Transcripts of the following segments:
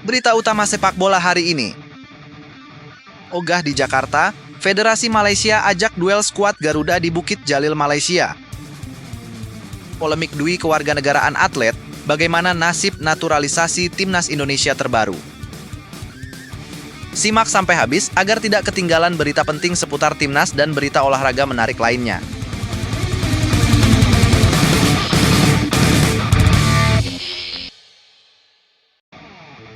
Berita utama sepak bola hari ini. Ogah di Jakarta, Federasi Malaysia ajak duel skuad Garuda di Bukit Jalil, Malaysia. Polemik dui kewarganegaraan atlet, bagaimana nasib naturalisasi timnas Indonesia terbaru. Simak sampai habis agar tidak ketinggalan berita penting seputar timnas dan berita olahraga menarik lainnya.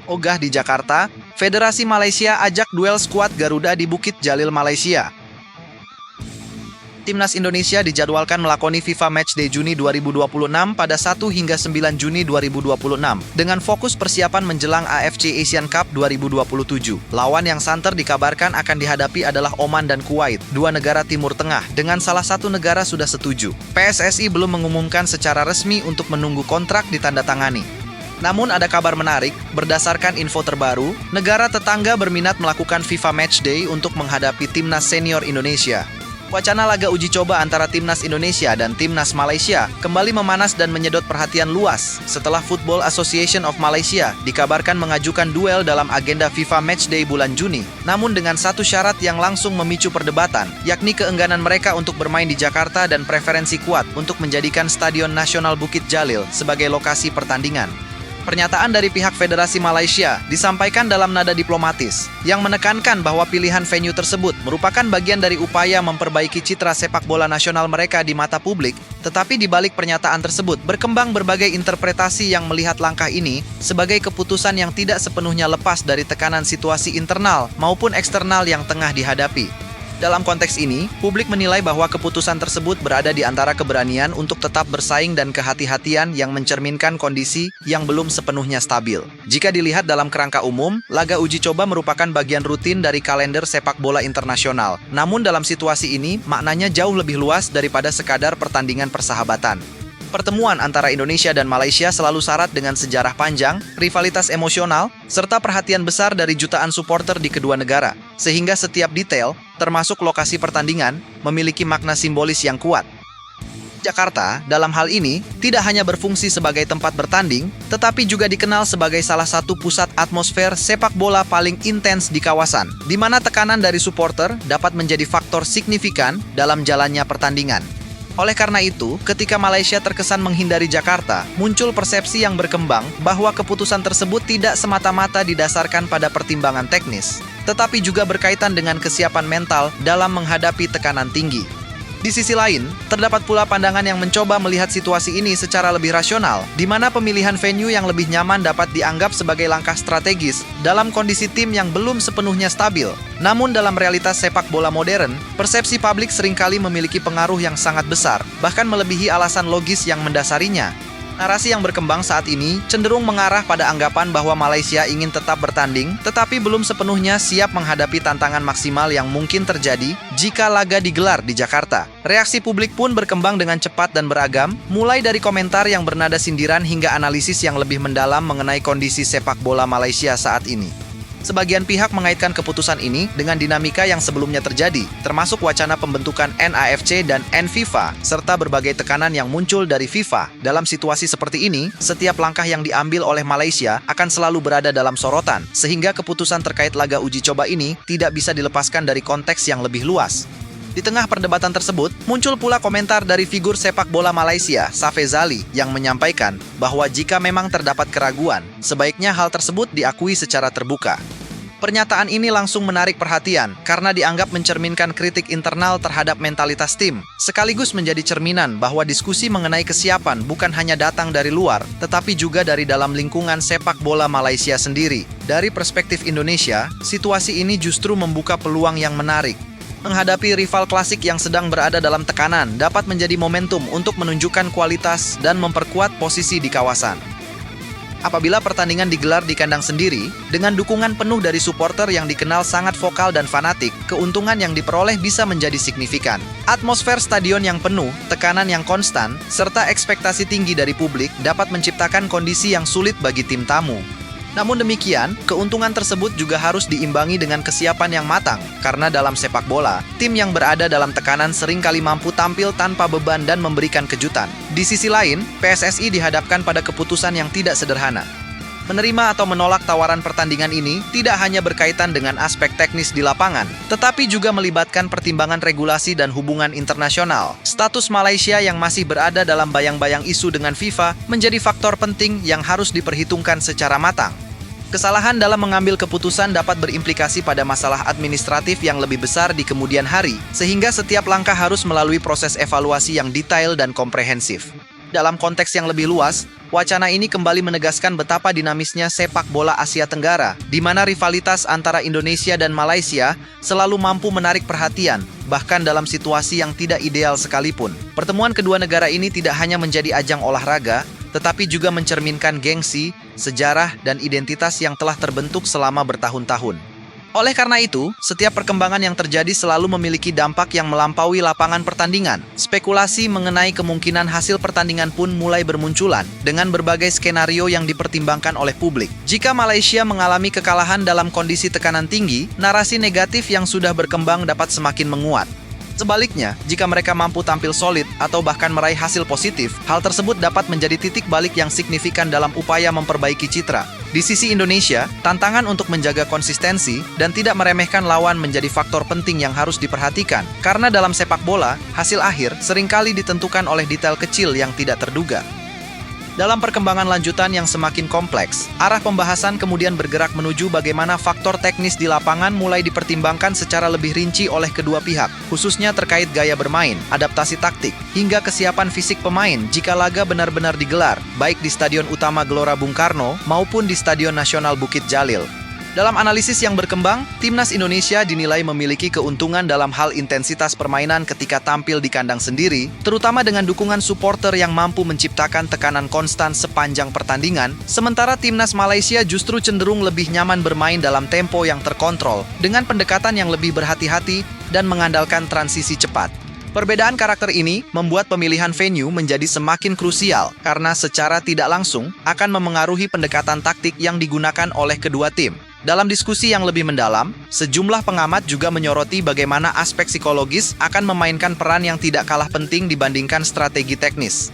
Ogah di Jakarta, Federasi Malaysia ajak duel skuad Garuda di Bukit Jalil, Malaysia. Timnas Indonesia dijadwalkan melakoni FIFA Matchday Juni 2026 pada 1 hingga 9 Juni 2026 dengan fokus persiapan menjelang AFC Asian Cup 2027. Lawan yang santer dikabarkan akan dihadapi adalah Oman dan Kuwait, dua negara Timur Tengah, dengan salah satu negara sudah setuju. PSSI belum mengumumkan secara resmi untuk menunggu kontrak ditandatangani. Namun ada kabar menarik, berdasarkan info terbaru, negara tetangga berminat melakukan FIFA Matchday untuk menghadapi timnas senior Indonesia. Wacana laga uji coba antara timnas Indonesia dan timnas Malaysia kembali memanas dan menyedot perhatian luas setelah Football Association of Malaysia dikabarkan mengajukan duel dalam agenda FIFA Matchday bulan Juni. Namun dengan satu syarat yang langsung memicu perdebatan, yakni keengganan mereka untuk bermain di Jakarta dan preferensi kuat untuk menjadikan Stadion Nasional Bukit Jalil sebagai lokasi pertandingan. Pernyataan dari pihak Federasi Malaysia disampaikan dalam nada diplomatis yang menekankan bahwa pilihan venue tersebut merupakan bagian dari upaya memperbaiki citra sepak bola nasional mereka di mata publik, tetapi di balik pernyataan tersebut berkembang berbagai interpretasi yang melihat langkah ini sebagai keputusan yang tidak sepenuhnya lepas dari tekanan situasi internal maupun eksternal yang tengah dihadapi. Dalam konteks ini, publik menilai bahwa keputusan tersebut berada di antara keberanian untuk tetap bersaing dan kehati-hatian yang mencerminkan kondisi yang belum sepenuhnya stabil. Jika dilihat dalam kerangka umum, laga uji coba merupakan bagian rutin dari kalender sepak bola internasional. Namun dalam situasi ini, maknanya jauh lebih luas daripada sekadar pertandingan persahabatan. Pertemuan antara Indonesia dan Malaysia selalu syarat dengan sejarah panjang, rivalitas emosional, serta perhatian besar dari jutaan supporter di kedua negara, sehingga setiap detail, termasuk lokasi pertandingan, memiliki makna simbolis yang kuat. Jakarta, dalam hal ini, tidak hanya berfungsi sebagai tempat bertanding, tetapi juga dikenal sebagai salah satu pusat atmosfer sepak bola paling intens di kawasan, di mana tekanan dari supporter dapat menjadi faktor signifikan dalam jalannya pertandingan. Oleh karena itu, ketika Malaysia terkesan menghindari Jakarta, muncul persepsi yang berkembang bahwa keputusan tersebut tidak semata-mata didasarkan pada pertimbangan teknis, tetapi juga berkaitan dengan kesiapan mental dalam menghadapi tekanan tinggi. Di sisi lain, terdapat pula pandangan yang mencoba melihat situasi ini secara lebih rasional, di mana pemilihan venue yang lebih nyaman dapat dianggap sebagai langkah strategis dalam kondisi tim yang belum sepenuhnya stabil. Namun dalam realitas sepak bola modern, persepsi publik seringkali memiliki pengaruh yang sangat besar, bahkan melebihi alasan logis yang mendasarinya. Narasi yang berkembang saat ini cenderung mengarah pada anggapan bahwa Malaysia ingin tetap bertanding, tetapi belum sepenuhnya siap menghadapi tantangan maksimal yang mungkin terjadi jika laga digelar di Jakarta. Reaksi publik pun berkembang dengan cepat dan beragam, mulai dari komentar yang bernada sindiran hingga analisis yang lebih mendalam mengenai kondisi sepak bola Malaysia saat ini. Sebagian pihak mengaitkan keputusan ini dengan dinamika yang sebelumnya terjadi, termasuk wacana pembentukan NAFC dan NFIFA, serta berbagai tekanan yang muncul dari FIFA. Dalam situasi seperti ini, setiap langkah yang diambil oleh Malaysia akan selalu berada dalam sorotan, sehingga keputusan terkait laga uji coba ini tidak bisa dilepaskan dari konteks yang lebih luas. Di tengah perdebatan tersebut, muncul pula komentar dari figur sepak bola Malaysia, Safezali, yang menyampaikan bahwa jika memang terdapat keraguan, sebaiknya hal tersebut diakui secara terbuka. Pernyataan ini langsung menarik perhatian karena dianggap mencerminkan kritik internal terhadap mentalitas tim, sekaligus menjadi cerminan bahwa diskusi mengenai kesiapan bukan hanya datang dari luar, tetapi juga dari dalam lingkungan sepak bola Malaysia sendiri. Dari perspektif Indonesia, situasi ini justru membuka peluang yang menarik. Menghadapi rival klasik yang sedang berada dalam tekanan dapat menjadi momentum untuk menunjukkan kualitas dan memperkuat posisi di kawasan. Apabila pertandingan digelar di kandang sendiri, dengan dukungan penuh dari supporter yang dikenal sangat vokal dan fanatik, keuntungan yang diperoleh bisa menjadi signifikan. Atmosfer stadion yang penuh, tekanan yang konstan, serta ekspektasi tinggi dari publik dapat menciptakan kondisi yang sulit bagi tim tamu. Namun demikian, keuntungan tersebut juga harus diimbangi dengan kesiapan yang matang, karena dalam sepak bola, tim yang berada dalam tekanan seringkali mampu tampil tanpa beban dan memberikan kejutan. Di sisi lain, PSSI dihadapkan pada keputusan yang tidak sederhana. Menerima atau menolak tawaran pertandingan ini tidak hanya berkaitan dengan aspek teknis di lapangan, tetapi juga melibatkan pertimbangan regulasi dan hubungan internasional. Status Malaysia yang masih berada dalam bayang-bayang isu dengan FIFA menjadi faktor penting yang harus diperhitungkan secara matang. Kesalahan dalam mengambil keputusan dapat berimplikasi pada masalah administratif yang lebih besar di kemudian hari, sehingga setiap langkah harus melalui proses evaluasi yang detail dan komprehensif. Dalam konteks yang lebih luas, wacana ini kembali menegaskan betapa dinamisnya sepak bola Asia Tenggara, di mana rivalitas antara Indonesia dan Malaysia selalu mampu menarik perhatian, bahkan dalam situasi yang tidak ideal sekalipun. Pertemuan kedua negara ini tidak hanya menjadi ajang olahraga, tetapi juga mencerminkan gengsi, sejarah, dan identitas yang telah terbentuk selama bertahun-tahun. Oleh karena itu, setiap perkembangan yang terjadi selalu memiliki dampak yang melampaui lapangan pertandingan. Spekulasi mengenai kemungkinan hasil pertandingan pun mulai bermunculan, dengan berbagai skenario yang dipertimbangkan oleh publik. Jika Malaysia mengalami kekalahan dalam kondisi tekanan tinggi, narasi negatif yang sudah berkembang dapat semakin menguat. Sebaliknya, jika mereka mampu tampil solid atau bahkan meraih hasil positif, hal tersebut dapat menjadi titik balik yang signifikan dalam upaya memperbaiki citra. Di sisi Indonesia, tantangan untuk menjaga konsistensi dan tidak meremehkan lawan menjadi faktor penting yang harus diperhatikan. Karena dalam sepak bola, hasil akhir seringkali ditentukan oleh detail kecil yang tidak terduga. Dalam perkembangan lanjutan yang semakin kompleks, arah pembahasan kemudian bergerak menuju bagaimana faktor teknis di lapangan mulai dipertimbangkan secara lebih rinci oleh kedua pihak, khususnya terkait gaya bermain, adaptasi taktik, hingga kesiapan fisik pemain jika laga benar-benar digelar, baik di Stadion Utama Gelora Bung Karno maupun di Stadion Nasional Bukit Jalil. Dalam analisis yang berkembang, Timnas Indonesia dinilai memiliki keuntungan dalam hal intensitas permainan ketika tampil di kandang sendiri, terutama dengan dukungan supporter yang mampu menciptakan tekanan konstan sepanjang pertandingan, sementara Timnas Malaysia justru cenderung lebih nyaman bermain dalam tempo yang terkontrol, dengan pendekatan yang lebih berhati-hati dan mengandalkan transisi cepat. Perbedaan karakter ini membuat pemilihan venue menjadi semakin krusial karena secara tidak langsung akan memengaruhi pendekatan taktik yang digunakan oleh kedua tim. Dalam diskusi yang lebih mendalam, sejumlah pengamat juga menyoroti bagaimana aspek psikologis akan memainkan peran yang tidak kalah penting dibandingkan strategi teknis.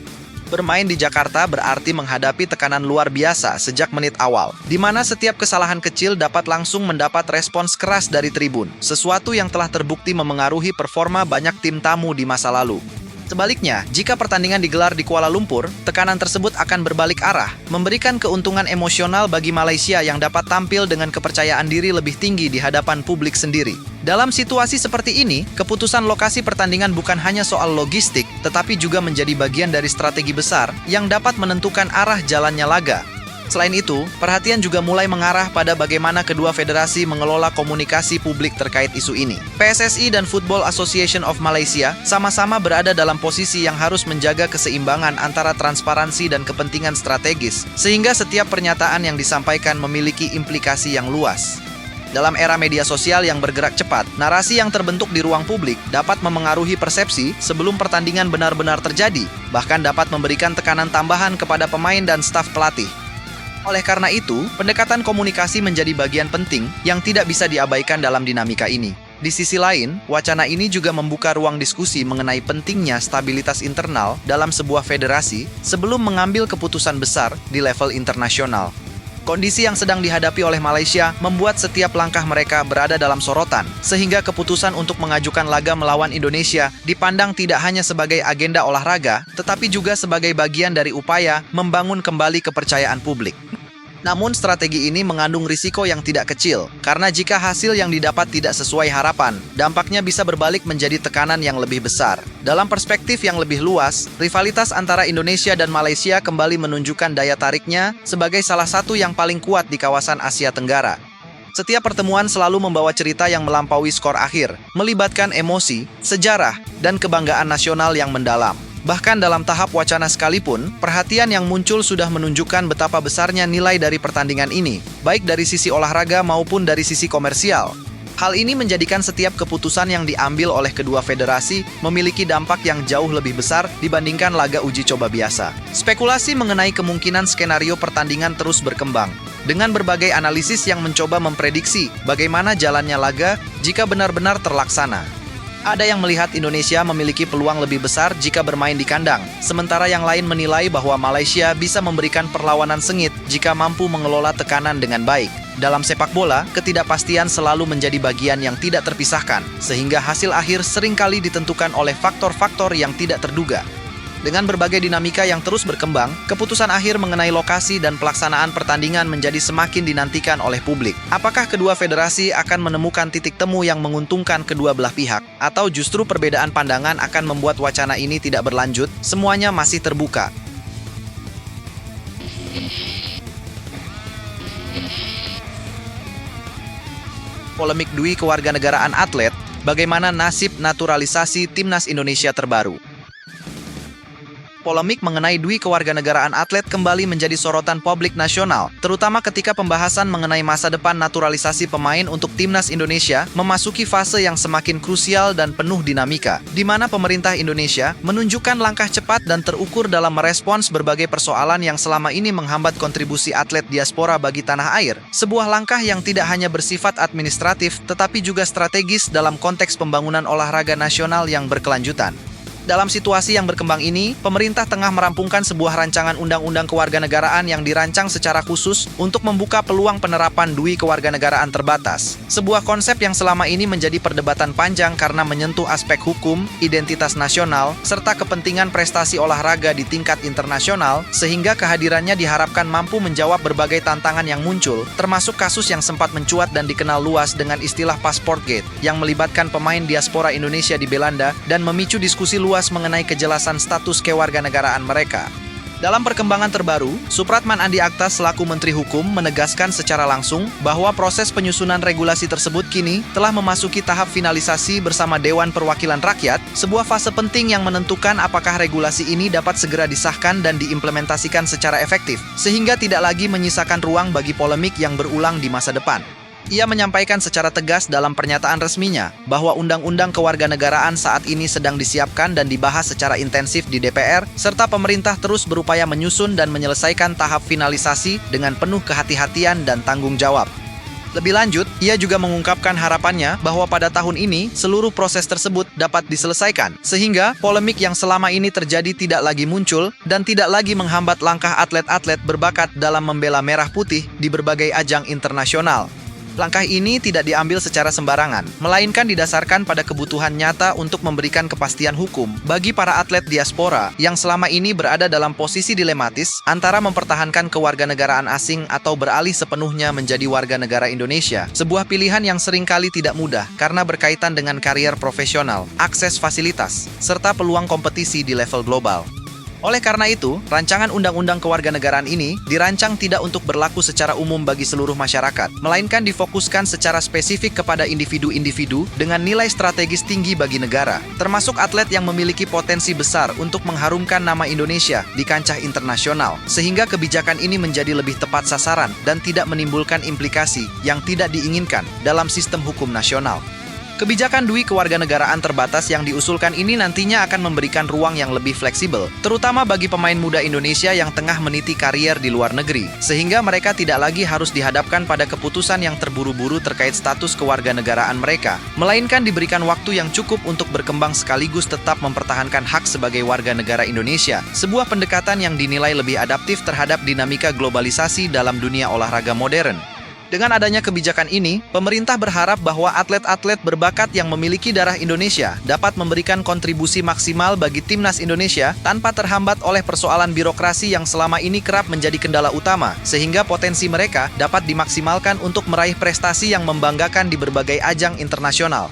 Bermain di Jakarta berarti menghadapi tekanan luar biasa sejak menit awal, di mana setiap kesalahan kecil dapat langsung mendapat respons keras dari tribun, sesuatu yang telah terbukti memengaruhi performa banyak tim tamu di masa lalu. Sebaliknya, jika pertandingan digelar di Kuala Lumpur, tekanan tersebut akan berbalik arah, memberikan keuntungan emosional bagi Malaysia yang dapat tampil dengan kepercayaan diri lebih tinggi di hadapan publik sendiri. Dalam situasi seperti ini, keputusan lokasi pertandingan bukan hanya soal logistik, tetapi juga menjadi bagian dari strategi besar yang dapat menentukan arah jalannya laga. Selain itu, perhatian juga mulai mengarah pada bagaimana kedua federasi mengelola komunikasi publik terkait isu ini. PSSI dan Football Association of Malaysia sama-sama berada dalam posisi yang harus menjaga keseimbangan antara transparansi dan kepentingan strategis, sehingga setiap pernyataan yang disampaikan memiliki implikasi yang luas. Dalam era media sosial yang bergerak cepat, narasi yang terbentuk di ruang publik dapat memengaruhi persepsi sebelum pertandingan benar-benar terjadi, bahkan dapat memberikan tekanan tambahan kepada pemain dan staf pelatih. Oleh karena itu, pendekatan komunikasi menjadi bagian penting yang tidak bisa diabaikan dalam dinamika ini. Di sisi lain, wacana ini juga membuka ruang diskusi mengenai pentingnya stabilitas internal dalam sebuah federasi sebelum mengambil keputusan besar di level internasional. Kondisi yang sedang dihadapi oleh Malaysia membuat setiap langkah mereka berada dalam sorotan, sehingga keputusan untuk mengajukan laga melawan Indonesia dipandang tidak hanya sebagai agenda olahraga, tetapi juga sebagai bagian dari upaya membangun kembali kepercayaan publik. Namun strategi ini mengandung risiko yang tidak kecil, karena jika hasil yang didapat tidak sesuai harapan, dampaknya bisa berbalik menjadi tekanan yang lebih besar. Dalam perspektif yang lebih luas, rivalitas antara Indonesia dan Malaysia kembali menunjukkan daya tariknya sebagai salah satu yang paling kuat di kawasan Asia Tenggara. Setiap pertemuan selalu membawa cerita yang melampaui skor akhir, melibatkan emosi, sejarah, dan kebanggaan nasional yang mendalam. Bahkan dalam tahap wacana sekalipun, perhatian yang muncul sudah menunjukkan betapa besarnya nilai dari pertandingan ini, baik dari sisi olahraga maupun dari sisi komersial. Hal ini menjadikan setiap keputusan yang diambil oleh kedua federasi memiliki dampak yang jauh lebih besar dibandingkan laga uji coba biasa. Spekulasi mengenai kemungkinan skenario pertandingan terus berkembang. dengan berbagai analisis yang mencoba memprediksi bagaimana jalannya laga jika benar-benar terlaksana. Ada yang melihat Indonesia memiliki peluang lebih besar jika bermain di kandang, sementara yang lain menilai bahwa Malaysia bisa memberikan perlawanan sengit jika mampu mengelola tekanan dengan baik. Dalam sepak bola, ketidakpastian selalu menjadi bagian yang tidak terpisahkan, sehingga hasil akhir seringkali ditentukan oleh faktor-faktor yang tidak terduga. Dengan berbagai dinamika yang terus berkembang, keputusan akhir mengenai lokasi dan pelaksanaan pertandingan menjadi semakin dinantikan oleh publik. Apakah kedua federasi akan menemukan titik temu yang menguntungkan kedua belah pihak, atau justru perbedaan pandangan akan membuat wacana ini tidak berlanjut? Semuanya masih terbuka. Polemik dui kewarganegaraan atlet, bagaimana nasib naturalisasi timnas Indonesia terbaru? Polemik mengenai dui kewarganegaraan atlet kembali menjadi sorotan publik nasional, terutama ketika pembahasan mengenai masa depan naturalisasi pemain untuk timnas Indonesia memasuki fase yang semakin krusial dan penuh dinamika, di mana pemerintah Indonesia menunjukkan langkah cepat dan terukur dalam merespons berbagai persoalan yang selama ini menghambat kontribusi atlet diaspora bagi tanah air. Sebuah langkah yang tidak hanya bersifat administratif, tetapi juga strategis dalam konteks pembangunan olahraga nasional yang berkelanjutan. Dalam situasi yang berkembang ini, pemerintah tengah merampungkan sebuah rancangan undang-undang kewarganegaraan yang dirancang secara khusus untuk membuka peluang penerapan dui kewarganegaraan terbatas. Sebuah konsep yang selama ini menjadi perdebatan panjang karena menyentuh aspek hukum, identitas nasional, serta kepentingan prestasi olahraga di tingkat internasional, sehingga kehadirannya diharapkan mampu menjawab berbagai tantangan yang muncul, termasuk kasus yang sempat mencuat dan dikenal luas dengan istilah Passport Gate, yang melibatkan pemain diaspora Indonesia di Belanda dan memicu diskusi luas mengenai kejelasan status kewarganegaraan mereka. Dalam perkembangan terbaru, Supratman Andi Aktas selaku Menteri Hukum menegaskan secara langsung bahwa proses penyusunan regulasi tersebut kini telah memasuki tahap finalisasi bersama Dewan Perwakilan Rakyat, sebuah fase penting yang menentukan apakah regulasi ini dapat segera disahkan dan diimplementasikan secara efektif, sehingga tidak lagi menyisakan ruang bagi polemik yang berulang di masa depan. Ia menyampaikan secara tegas dalam pernyataan resminya bahwa undang-undang kewarganegaraan saat ini sedang disiapkan dan dibahas secara intensif di DPR, serta pemerintah terus berupaya menyusun dan menyelesaikan tahap finalisasi dengan penuh kehati-hatian dan tanggung jawab. Lebih lanjut, ia juga mengungkapkan harapannya bahwa pada tahun ini seluruh proses tersebut dapat diselesaikan, sehingga polemik yang selama ini terjadi tidak lagi muncul dan tidak lagi menghambat langkah atlet-atlet berbakat dalam membela merah putih di berbagai ajang internasional. Langkah ini tidak diambil secara sembarangan, melainkan didasarkan pada kebutuhan nyata untuk memberikan kepastian hukum bagi para atlet diaspora yang selama ini berada dalam posisi dilematis antara mempertahankan kewarganegaraan asing atau beralih sepenuhnya menjadi warga negara Indonesia. Sebuah pilihan yang seringkali tidak mudah karena berkaitan dengan karier profesional, akses fasilitas, serta peluang kompetisi di level global. Oleh karena itu, rancangan undang-undang kewarganegaraan ini dirancang tidak untuk berlaku secara umum bagi seluruh masyarakat, melainkan difokuskan secara spesifik kepada individu-individu dengan nilai strategis tinggi bagi negara, termasuk atlet yang memiliki potensi besar untuk mengharumkan nama Indonesia di kancah internasional, sehingga kebijakan ini menjadi lebih tepat sasaran dan tidak menimbulkan implikasi yang tidak diinginkan dalam sistem hukum nasional. Kebijakan dui kewarganegaraan terbatas yang diusulkan ini nantinya akan memberikan ruang yang lebih fleksibel, terutama bagi pemain muda Indonesia yang tengah meniti karier di luar negeri, sehingga mereka tidak lagi harus dihadapkan pada keputusan yang terburu-buru terkait status kewarganegaraan mereka, melainkan diberikan waktu yang cukup untuk berkembang sekaligus tetap mempertahankan hak sebagai warga negara Indonesia, sebuah pendekatan yang dinilai lebih adaptif terhadap dinamika globalisasi dalam dunia olahraga modern. Dengan adanya kebijakan ini, pemerintah berharap bahwa atlet-atlet berbakat yang memiliki darah Indonesia dapat memberikan kontribusi maksimal bagi timnas Indonesia tanpa terhambat oleh persoalan birokrasi yang selama ini kerap menjadi kendala utama, sehingga potensi mereka dapat dimaksimalkan untuk meraih prestasi yang membanggakan di berbagai ajang internasional.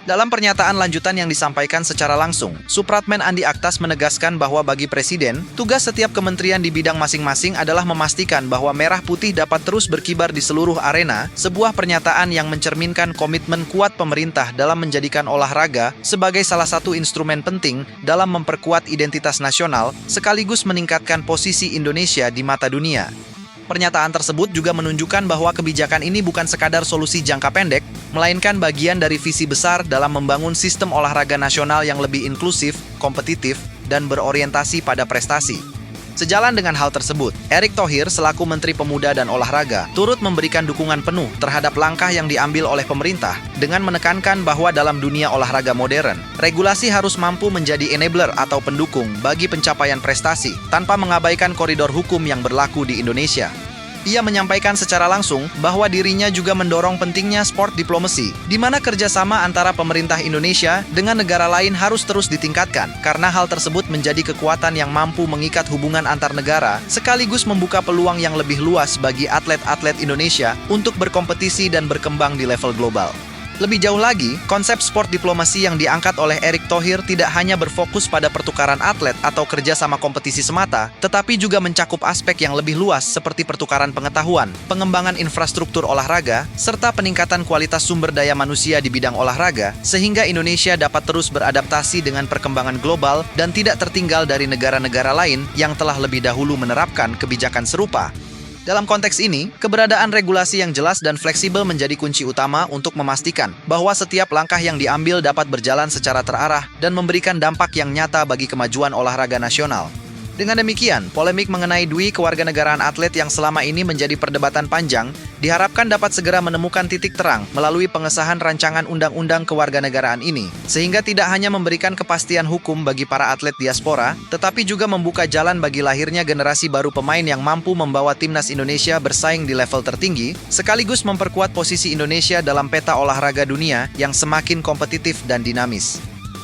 Dalam pernyataan lanjutan yang disampaikan secara langsung, Supratman Andi Aktas menegaskan bahwa bagi Presiden, tugas setiap kementerian di bidang masing-masing adalah memastikan bahwa merah putih dapat terus berkibar di seluruh arena, sebuah pernyataan yang mencerminkan komitmen kuat pemerintah dalam menjadikan olahraga sebagai salah satu instrumen penting dalam memperkuat identitas nasional, sekaligus meningkatkan posisi Indonesia di mata dunia. Pernyataan tersebut juga menunjukkan bahwa kebijakan ini bukan sekadar solusi jangka pendek, melainkan bagian dari visi besar dalam membangun sistem olahraga nasional yang lebih inklusif, kompetitif, dan berorientasi pada prestasi. Sejalan dengan hal tersebut, Erick Thohir selaku Menteri Pemuda dan Olahraga turut memberikan dukungan penuh terhadap langkah yang diambil oleh pemerintah dengan menekankan bahwa dalam dunia olahraga modern, regulasi harus mampu menjadi enabler atau pendukung bagi pencapaian prestasi tanpa mengabaikan koridor hukum yang berlaku di Indonesia. Ia menyampaikan secara langsung bahwa dirinya juga mendorong pentingnya sport diplomasi, di mana kerjasama antara pemerintah Indonesia dengan negara lain harus terus ditingkatkan, karena hal tersebut menjadi kekuatan yang mampu mengikat hubungan antar negara, sekaligus membuka peluang yang lebih luas bagi atlet-atlet Indonesia untuk berkompetisi dan berkembang di level global. Lebih jauh lagi, konsep sport diplomasi yang diangkat oleh Erick Thohir tidak hanya berfokus pada pertukaran atlet atau kerjasama kompetisi semata, tetapi juga mencakup aspek yang lebih luas seperti pertukaran pengetahuan, pengembangan infrastruktur olahraga, serta peningkatan kualitas sumber daya manusia di bidang olahraga, sehingga Indonesia dapat terus beradaptasi dengan perkembangan global dan tidak tertinggal dari negara-negara lain yang telah lebih dahulu menerapkan kebijakan serupa. Dalam konteks ini, keberadaan regulasi yang jelas dan fleksibel menjadi kunci utama untuk memastikan bahwa setiap langkah yang diambil dapat berjalan secara terarah dan memberikan dampak yang nyata bagi kemajuan olahraga nasional. Dengan demikian, polemik mengenai dui kewarganegaraan atlet yang selama ini menjadi perdebatan panjang diharapkan dapat segera menemukan titik terang melalui pengesahan rancangan undang-undang kewarganegaraan ini, sehingga tidak hanya memberikan kepastian hukum bagi para atlet diaspora, tetapi juga membuka jalan bagi lahirnya generasi baru pemain yang mampu membawa timnas Indonesia bersaing di level tertinggi, sekaligus memperkuat posisi Indonesia dalam peta olahraga dunia yang semakin kompetitif dan dinamis.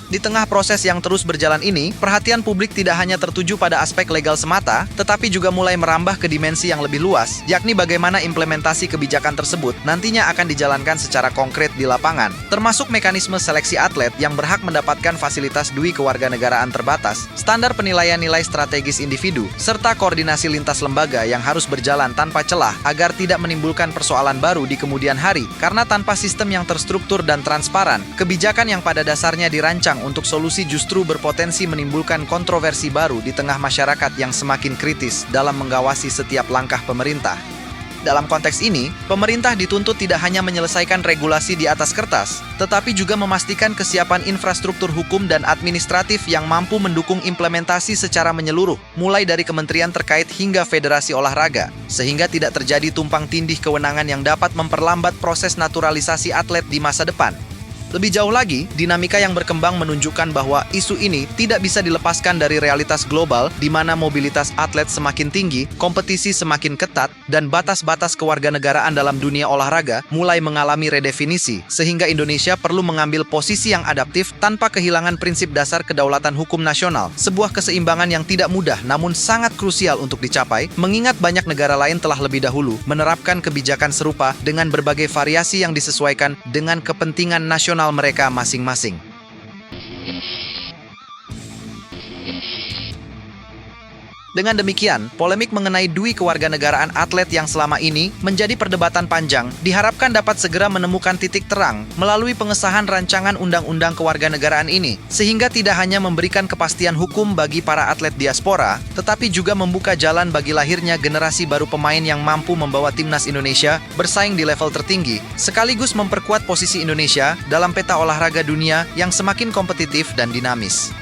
Di tengah proses yang terus berjalan ini, perhatian publik tidak hanya tertuju pada aspek legal semata, tetapi juga mulai merambah ke dimensi yang lebih luas, yakni bagaimana implementasi kebijakan tersebut nantinya akan dijalankan secara konkret di lapangan, termasuk mekanisme seleksi atlet yang berhak mendapatkan fasilitas dui kewarganegaraan terbatas, standar penilaian nilai strategis individu, serta koordinasi lintas lembaga yang harus berjalan tanpa celah agar tidak menimbulkan persoalan baru di kemudian hari, karena tanpa sistem yang terstruktur dan transparan, kebijakan yang pada dasarnya dirancang untuk solusi justru berpotensi menimbulkan kontroversi baru di tengah masyarakat yang semakin kritis dalam mengawasi setiap langkah pemerintah. Dalam konteks ini, pemerintah dituntut tidak hanya menyelesaikan regulasi di atas kertas, tetapi juga memastikan kesiapan infrastruktur hukum dan administratif yang mampu mendukung implementasi secara menyeluruh, mulai dari kementerian terkait hingga federasi olahraga, sehingga tidak terjadi tumpang tindih kewenangan yang dapat memperlambat proses naturalisasi atlet di masa depan. Lebih jauh lagi, dinamika yang berkembang menunjukkan bahwa isu ini tidak bisa dilepaskan dari realitas global di mana mobilitas atlet semakin tinggi, kompetisi semakin ketat, dan batas-batas kewarganegaraan dalam dunia olahraga mulai mengalami redefinisi, sehingga Indonesia perlu mengambil posisi yang adaptif tanpa kehilangan prinsip dasar kedaulatan hukum nasional, sebuah keseimbangan yang tidak mudah namun sangat krusial untuk dicapai, mengingat banyak negara lain telah lebih dahulu menerapkan kebijakan serupa dengan berbagai variasi yang disesuaikan dengan kepentingan nasional mereka masing-masing. Dengan demikian, polemik mengenai dui kewarganegaraan atlet yang selama ini menjadi perdebatan panjang diharapkan dapat segera menemukan titik terang melalui pengesahan rancangan undang-undang kewarganegaraan ini, sehingga tidak hanya memberikan kepastian hukum bagi para atlet diaspora, tetapi juga membuka jalan bagi lahirnya generasi baru pemain yang mampu membawa timnas Indonesia bersaing di level tertinggi, sekaligus memperkuat posisi Indonesia dalam peta olahraga dunia yang semakin kompetitif dan dinamis.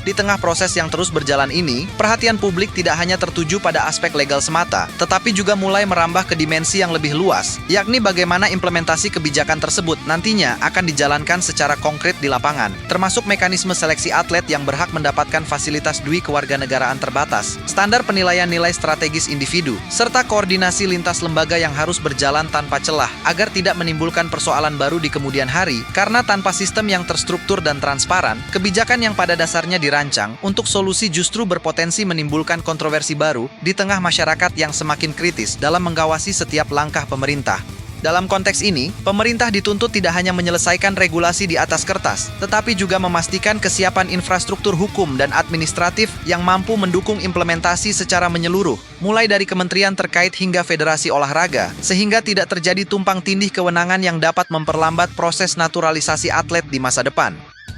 Di tengah proses yang terus berjalan ini, perhatian publik tidak hanya tertuju pada aspek legal semata, tetapi juga mulai merambah ke dimensi yang lebih luas, yakni bagaimana implementasi kebijakan tersebut nantinya akan dijalankan secara konkret di lapangan, termasuk mekanisme seleksi atlet yang berhak mendapatkan fasilitas dui kewarganegaraan terbatas, standar penilaian nilai strategis individu, serta koordinasi lintas lembaga yang harus berjalan tanpa celah agar tidak menimbulkan persoalan baru di kemudian hari, karena tanpa sistem yang terstruktur dan transparan, kebijakan yang pada dasarnya dirancang untuk solusi justru berpotensi menimbulkan kontroversi baru di tengah masyarakat yang semakin kritis dalam mengawasi setiap langkah pemerintah. Dalam konteks ini, pemerintah dituntut tidak hanya menyelesaikan regulasi di atas kertas, tetapi juga memastikan kesiapan infrastruktur hukum dan administratif yang mampu mendukung implementasi secara menyeluruh, mulai dari kementerian terkait hingga federasi olahraga, sehingga tidak terjadi tumpang tindih kewenangan yang dapat memperlambat proses naturalisasi atlet di masa depan.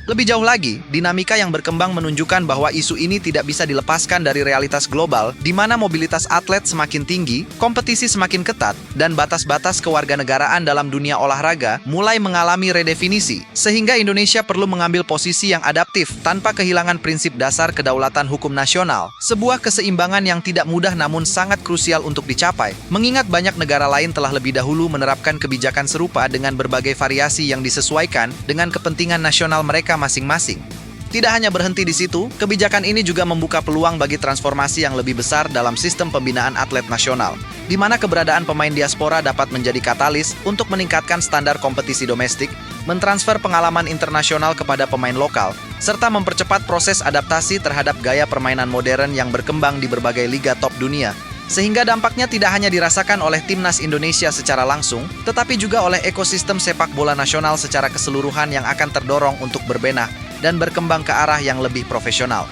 Lebih jauh lagi, dinamika yang berkembang menunjukkan bahwa isu ini tidak bisa dilepaskan dari realitas global di mana mobilitas atlet semakin tinggi, kompetisi semakin ketat, dan batas-batas kewarganegaraan dalam dunia olahraga mulai mengalami redefinisi, sehingga Indonesia perlu mengambil posisi yang adaptif tanpa kehilangan prinsip dasar kedaulatan hukum nasional, sebuah keseimbangan yang tidak mudah namun sangat krusial untuk dicapai, mengingat banyak negara lain telah lebih dahulu menerapkan kebijakan serupa dengan berbagai variasi yang disesuaikan dengan kepentingan nasional mereka masing-masing. Tidak hanya berhenti di situ, kebijakan ini juga membuka peluang bagi transformasi yang lebih besar dalam sistem pembinaan atlet nasional, di mana keberadaan pemain diaspora dapat menjadi katalis untuk meningkatkan standar kompetisi domestik, mentransfer pengalaman internasional kepada pemain lokal, serta mempercepat proses adaptasi terhadap gaya permainan modern yang berkembang di berbagai liga top dunia. Sehingga dampaknya tidak hanya dirasakan oleh timnas Indonesia secara langsung, tetapi juga oleh ekosistem sepak bola nasional secara keseluruhan yang akan terdorong untuk berbenah dan berkembang ke arah yang lebih profesional.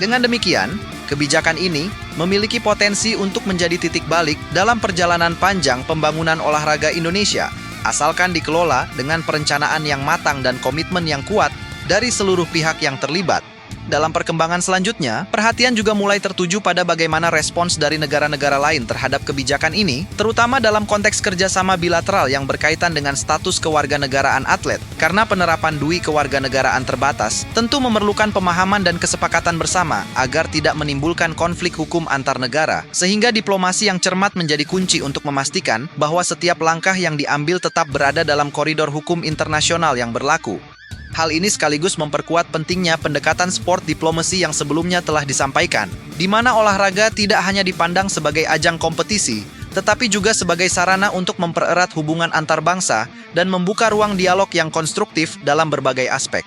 Dengan demikian, kebijakan ini memiliki potensi untuk menjadi titik balik dalam perjalanan panjang pembangunan olahraga Indonesia, asalkan dikelola dengan perencanaan yang matang dan komitmen yang kuat dari seluruh pihak yang terlibat. Dalam perkembangan selanjutnya, perhatian juga mulai tertuju pada bagaimana respons dari negara-negara lain terhadap kebijakan ini, terutama dalam konteks kerjasama bilateral yang berkaitan dengan status kewarganegaraan atlet. Karena penerapan DUI kewarganegaraan terbatas, tentu memerlukan pemahaman dan kesepakatan bersama agar tidak menimbulkan konflik hukum antar negara, sehingga diplomasi yang cermat menjadi kunci untuk memastikan bahwa setiap langkah yang diambil tetap berada dalam koridor hukum internasional yang berlaku. Hal ini sekaligus memperkuat pentingnya pendekatan sport diplomasi yang sebelumnya telah disampaikan, di mana olahraga tidak hanya dipandang sebagai ajang kompetisi, tetapi juga sebagai sarana untuk mempererat hubungan antar bangsa dan membuka ruang dialog yang konstruktif dalam berbagai aspek.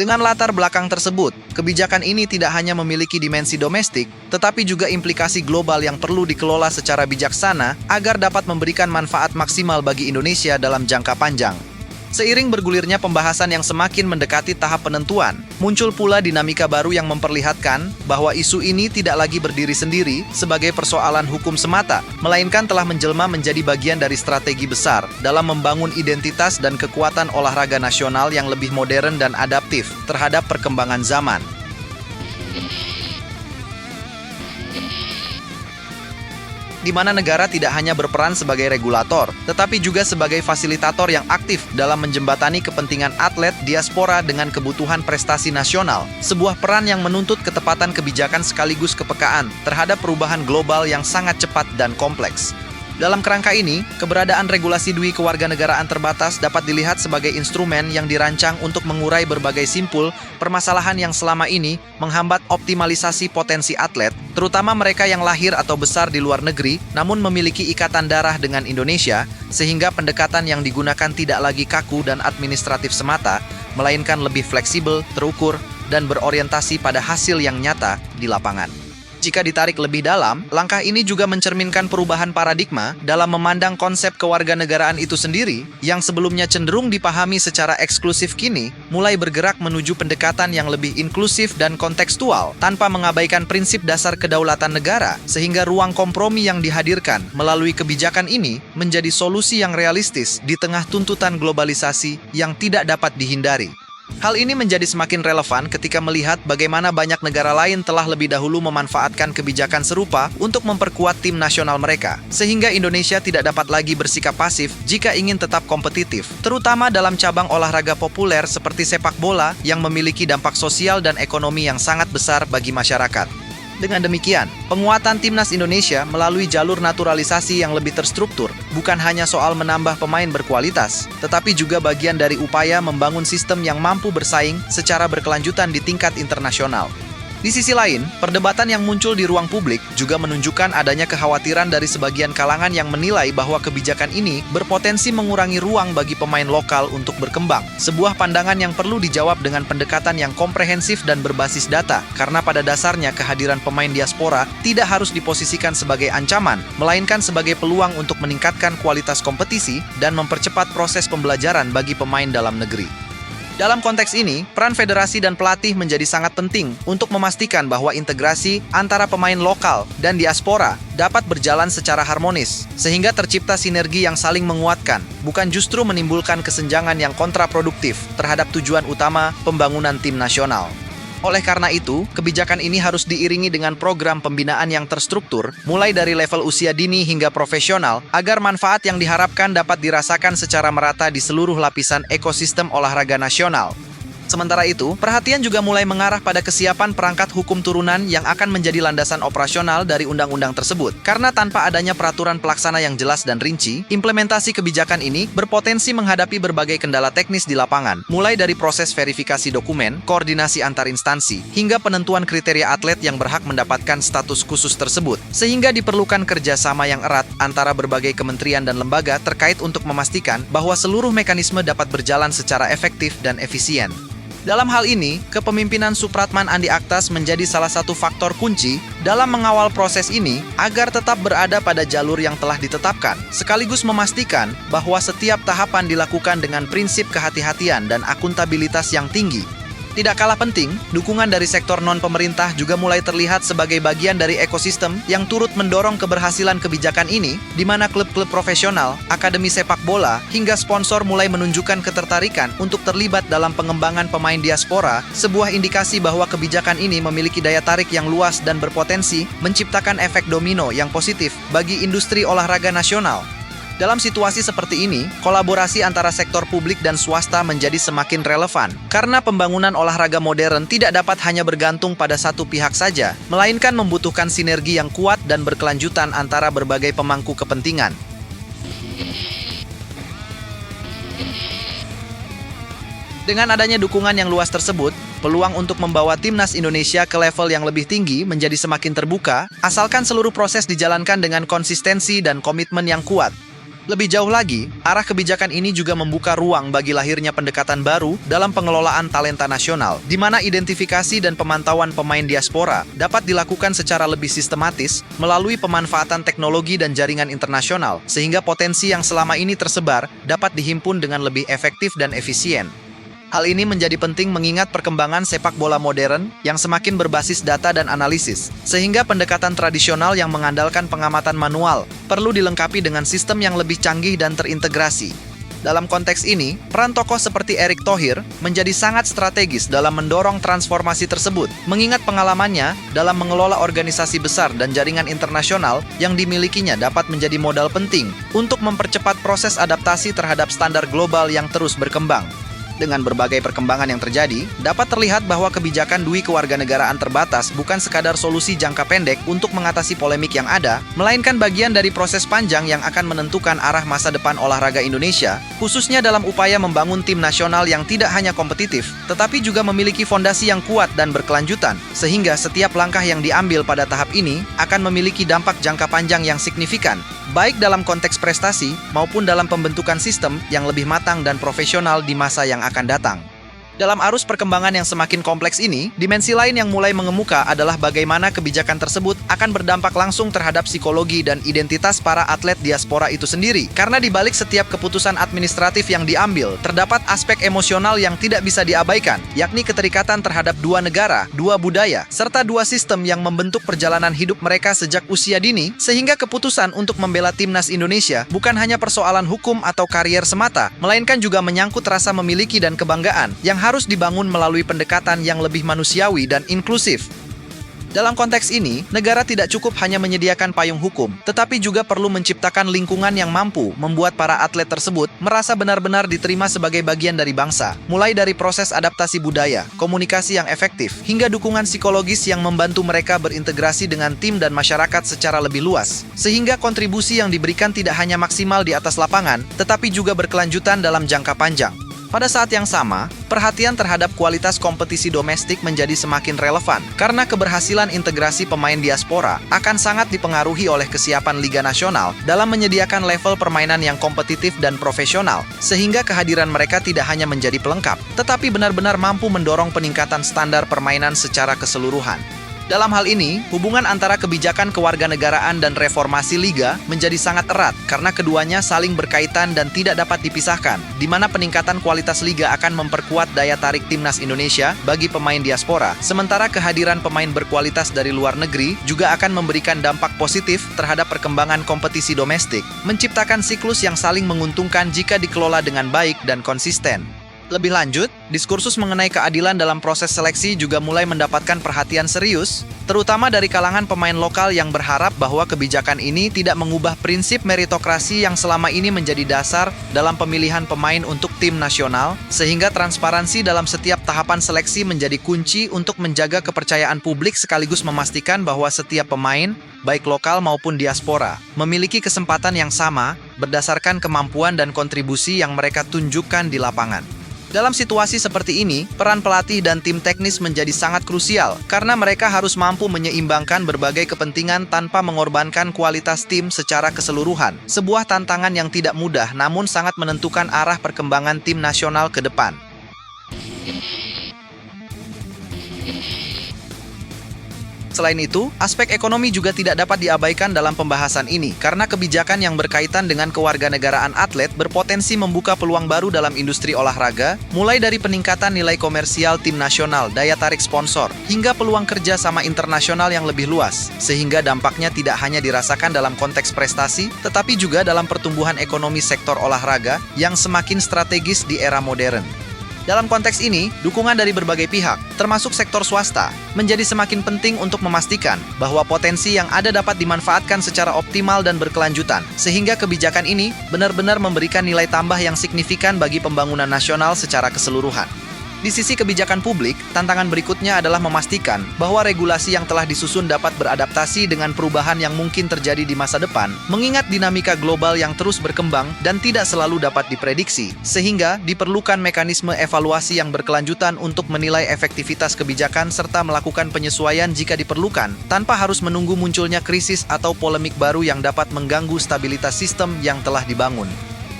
Dengan latar belakang tersebut, kebijakan ini tidak hanya memiliki dimensi domestik, tetapi juga implikasi global yang perlu dikelola secara bijaksana agar dapat memberikan manfaat maksimal bagi Indonesia dalam jangka panjang. Seiring bergulirnya pembahasan yang semakin mendekati tahap penentuan, muncul pula dinamika baru yang memperlihatkan bahwa isu ini tidak lagi berdiri sendiri sebagai persoalan hukum semata, melainkan telah menjelma menjadi bagian dari strategi besar dalam membangun identitas dan kekuatan olahraga nasional yang lebih modern dan adaptif terhadap perkembangan zaman. Di mana negara tidak hanya berperan sebagai regulator, tetapi juga sebagai fasilitator yang aktif dalam menjembatani kepentingan atlet diaspora dengan kebutuhan prestasi nasional, sebuah peran yang menuntut ketepatan kebijakan sekaligus kepekaan terhadap perubahan global yang sangat cepat dan kompleks. Dalam kerangka ini, keberadaan regulasi DUI kewarganegaraan terbatas dapat dilihat sebagai instrumen yang dirancang untuk mengurai berbagai simpul permasalahan yang selama ini menghambat optimalisasi potensi atlet, terutama mereka yang lahir atau besar di luar negeri namun memiliki ikatan darah dengan Indonesia, sehingga pendekatan yang digunakan tidak lagi kaku dan administratif semata, melainkan lebih fleksibel, terukur, dan berorientasi pada hasil yang nyata di lapangan. Jika ditarik lebih dalam, langkah ini juga mencerminkan perubahan paradigma dalam memandang konsep kewarganegaraan itu sendiri, yang sebelumnya cenderung dipahami secara eksklusif kini, mulai bergerak menuju pendekatan yang lebih inklusif dan kontekstual, tanpa mengabaikan prinsip dasar kedaulatan negara, sehingga ruang kompromi yang dihadirkan melalui kebijakan ini menjadi solusi yang realistis di tengah tuntutan globalisasi yang tidak dapat dihindari. Hal ini menjadi semakin relevan ketika melihat bagaimana banyak negara lain telah lebih dahulu memanfaatkan kebijakan serupa untuk memperkuat tim nasional mereka, sehingga Indonesia tidak dapat lagi bersikap pasif jika ingin tetap kompetitif, terutama dalam cabang olahraga populer seperti sepak bola yang memiliki dampak sosial dan ekonomi yang sangat besar bagi masyarakat. Dengan demikian, penguatan timnas Indonesia melalui jalur naturalisasi yang lebih terstruktur bukan hanya soal menambah pemain berkualitas, tetapi juga bagian dari upaya membangun sistem yang mampu bersaing secara berkelanjutan di tingkat internasional. Di sisi lain, perdebatan yang muncul di ruang publik juga menunjukkan adanya kekhawatiran dari sebagian kalangan yang menilai bahwa kebijakan ini berpotensi mengurangi ruang bagi pemain lokal untuk berkembang. Sebuah pandangan yang perlu dijawab dengan pendekatan yang komprehensif dan berbasis data, karena pada dasarnya kehadiran pemain diaspora tidak harus diposisikan sebagai ancaman, melainkan sebagai peluang untuk meningkatkan kualitas kompetisi dan mempercepat proses pembelajaran bagi pemain dalam negeri. Dalam konteks ini, peran federasi dan pelatih menjadi sangat penting untuk memastikan bahwa integrasi antara pemain lokal dan diaspora dapat berjalan secara harmonis, sehingga tercipta sinergi yang saling menguatkan, bukan justru menimbulkan kesenjangan yang kontraproduktif terhadap tujuan utama pembangunan tim nasional. Oleh karena itu, kebijakan ini harus diiringi dengan program pembinaan yang terstruktur, mulai dari level usia dini hingga profesional, agar manfaat yang diharapkan dapat dirasakan secara merata di seluruh lapisan ekosistem olahraga nasional. Sementara itu, perhatian juga mulai mengarah pada kesiapan perangkat hukum turunan yang akan menjadi landasan operasional dari undang-undang tersebut. Karena tanpa adanya peraturan pelaksana yang jelas dan rinci, implementasi kebijakan ini berpotensi menghadapi berbagai kendala teknis di lapangan, mulai dari proses verifikasi dokumen, koordinasi antar instansi, hingga penentuan kriteria atlet yang berhak mendapatkan status khusus tersebut. Sehingga diperlukan kerjasama yang erat antara berbagai kementerian dan lembaga terkait untuk memastikan bahwa seluruh mekanisme dapat berjalan secara efektif dan efisien. Dalam hal ini, kepemimpinan Supratman Andi Aktas menjadi salah satu faktor kunci dalam mengawal proses ini agar tetap berada pada jalur yang telah ditetapkan, sekaligus memastikan bahwa setiap tahapan dilakukan dengan prinsip kehati-hatian dan akuntabilitas yang tinggi. Tidak kalah penting, dukungan dari sektor non-pemerintah juga mulai terlihat sebagai bagian dari ekosistem yang turut mendorong keberhasilan kebijakan ini, di mana klub-klub profesional, akademi sepak bola, hingga sponsor mulai menunjukkan ketertarikan untuk terlibat dalam pengembangan pemain diaspora, sebuah indikasi bahwa kebijakan ini memiliki daya tarik yang luas dan berpotensi menciptakan efek domino yang positif bagi industri olahraga nasional. Dalam situasi seperti ini, kolaborasi antara sektor publik dan swasta menjadi semakin relevan, karena pembangunan olahraga modern tidak dapat hanya bergantung pada satu pihak saja, melainkan membutuhkan sinergi yang kuat dan berkelanjutan antara berbagai pemangku kepentingan. Dengan adanya dukungan yang luas tersebut, peluang untuk membawa timnas Indonesia ke level yang lebih tinggi menjadi semakin terbuka, asalkan seluruh proses dijalankan dengan konsistensi dan komitmen yang kuat. Lebih jauh lagi, arah kebijakan ini juga membuka ruang bagi lahirnya pendekatan baru dalam pengelolaan talenta nasional, di mana identifikasi dan pemantauan pemain diaspora dapat dilakukan secara lebih sistematis melalui pemanfaatan teknologi dan jaringan internasional, sehingga potensi yang selama ini tersebar dapat dihimpun dengan lebih efektif dan efisien. Hal ini menjadi penting mengingat perkembangan sepak bola modern yang semakin berbasis data dan analisis, sehingga pendekatan tradisional yang mengandalkan pengamatan manual perlu dilengkapi dengan sistem yang lebih canggih dan terintegrasi. Dalam konteks ini, peran tokoh seperti Erick Thohir menjadi sangat strategis dalam mendorong transformasi tersebut, mengingat pengalamannya dalam mengelola organisasi besar dan jaringan internasional yang dimilikinya dapat menjadi modal penting untuk mempercepat proses adaptasi terhadap standar global yang terus berkembang. Dengan berbagai perkembangan yang terjadi, dapat terlihat bahwa kebijakan dui kewarganegaraan terbatas bukan sekadar solusi jangka pendek untuk mengatasi polemik yang ada, melainkan bagian dari proses panjang yang akan menentukan arah masa depan olahraga Indonesia, khususnya dalam upaya membangun tim nasional yang tidak hanya kompetitif, tetapi juga memiliki fondasi yang kuat dan berkelanjutan, sehingga setiap langkah yang diambil pada tahap ini akan memiliki dampak jangka panjang yang signifikan, baik dalam konteks prestasi maupun dalam pembentukan sistem yang lebih matang dan profesional di masa yang akan datang. Dalam arus perkembangan yang semakin kompleks ini, dimensi lain yang mulai mengemuka adalah bagaimana kebijakan tersebut akan berdampak langsung terhadap psikologi dan identitas para atlet diaspora itu sendiri. Karena di balik setiap keputusan administratif yang diambil, terdapat aspek emosional yang tidak bisa diabaikan, yakni keterikatan terhadap dua negara, dua budaya, serta dua sistem yang membentuk perjalanan hidup mereka sejak usia dini, sehingga keputusan untuk membela timnas Indonesia bukan hanya persoalan hukum atau karier semata, melainkan juga menyangkut rasa memiliki dan kebanggaan yang harus dibangun melalui pendekatan yang lebih manusiawi dan inklusif. Dalam konteks ini, negara tidak cukup hanya menyediakan payung hukum, tetapi juga perlu menciptakan lingkungan yang mampu membuat para atlet tersebut merasa benar-benar diterima sebagai bagian dari bangsa, mulai dari proses adaptasi budaya, komunikasi yang efektif, hingga dukungan psikologis yang membantu mereka berintegrasi dengan tim dan masyarakat secara lebih luas, sehingga kontribusi yang diberikan tidak hanya maksimal di atas lapangan, tetapi juga berkelanjutan dalam jangka panjang. Pada saat yang sama, perhatian terhadap kualitas kompetisi domestik menjadi semakin relevan karena keberhasilan integrasi pemain diaspora akan sangat dipengaruhi oleh kesiapan Liga Nasional dalam menyediakan level permainan yang kompetitif dan profesional, sehingga kehadiran mereka tidak hanya menjadi pelengkap, tetapi benar-benar mampu mendorong peningkatan standar permainan secara keseluruhan. Dalam hal ini, hubungan antara kebijakan kewarganegaraan dan reformasi liga menjadi sangat erat karena keduanya saling berkaitan dan tidak dapat dipisahkan, di mana peningkatan kualitas liga akan memperkuat daya tarik timnas Indonesia bagi pemain diaspora, sementara kehadiran pemain berkualitas dari luar negeri juga akan memberikan dampak positif terhadap perkembangan kompetisi domestik, menciptakan siklus yang saling menguntungkan jika dikelola dengan baik dan konsisten. Lebih lanjut, diskursus mengenai keadilan dalam proses seleksi juga mulai mendapatkan perhatian serius, terutama dari kalangan pemain lokal yang berharap bahwa kebijakan ini tidak mengubah prinsip meritokrasi yang selama ini menjadi dasar dalam pemilihan pemain untuk tim nasional, sehingga transparansi dalam setiap tahapan seleksi menjadi kunci untuk menjaga kepercayaan publik sekaligus memastikan bahwa setiap pemain, baik lokal maupun diaspora, memiliki kesempatan yang sama berdasarkan kemampuan dan kontribusi yang mereka tunjukkan di lapangan. Dalam situasi seperti ini, peran pelatih dan tim teknis menjadi sangat krusial karena mereka harus mampu menyeimbangkan berbagai kepentingan tanpa mengorbankan kualitas tim secara keseluruhan. Sebuah tantangan yang tidak mudah namun sangat menentukan arah perkembangan tim nasional ke depan. Selain itu, aspek ekonomi juga tidak dapat diabaikan dalam pembahasan ini, karena kebijakan yang berkaitan dengan kewarganegaraan atlet berpotensi membuka peluang baru dalam industri olahraga, mulai dari peningkatan nilai komersial tim nasional, daya tarik sponsor, hingga peluang kerja sama internasional yang lebih luas, sehingga dampaknya tidak hanya dirasakan dalam konteks prestasi, tetapi juga dalam pertumbuhan ekonomi sektor olahraga yang semakin strategis di era modern. Dalam konteks ini, dukungan dari berbagai pihak, termasuk sektor swasta, menjadi semakin penting untuk memastikan bahwa potensi yang ada dapat dimanfaatkan secara optimal dan berkelanjutan, sehingga kebijakan ini benar-benar memberikan nilai tambah yang signifikan bagi pembangunan nasional secara keseluruhan. Di sisi kebijakan publik, tantangan berikutnya adalah memastikan bahwa regulasi yang telah disusun dapat beradaptasi dengan perubahan yang mungkin terjadi di masa depan, mengingat dinamika global yang terus berkembang dan tidak selalu dapat diprediksi, sehingga diperlukan mekanisme evaluasi yang berkelanjutan untuk menilai efektivitas kebijakan serta melakukan penyesuaian jika diperlukan, tanpa harus menunggu munculnya krisis atau polemik baru yang dapat mengganggu stabilitas sistem yang telah dibangun.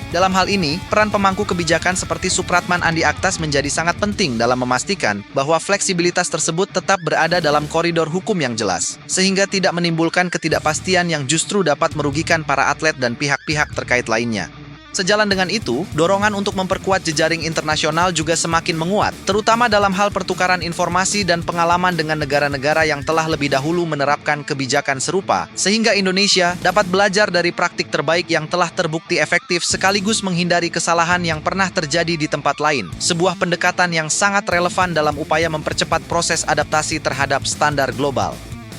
Dalam hal ini, peran pemangku kebijakan seperti Supratman Andi Aktas menjadi sangat penting dalam memastikan bahwa fleksibilitas tersebut tetap berada dalam koridor hukum yang jelas, sehingga tidak menimbulkan ketidakpastian yang justru dapat merugikan para atlet dan pihak-pihak terkait lainnya. Sejalan dengan itu, dorongan untuk memperkuat jejaring internasional juga semakin menguat, terutama dalam hal pertukaran informasi dan pengalaman dengan negara-negara yang telah lebih dahulu menerapkan kebijakan serupa, sehingga Indonesia dapat belajar dari praktik terbaik yang telah terbukti efektif sekaligus menghindari kesalahan yang pernah terjadi di tempat lain, sebuah pendekatan yang sangat relevan dalam upaya mempercepat proses adaptasi terhadap standar global.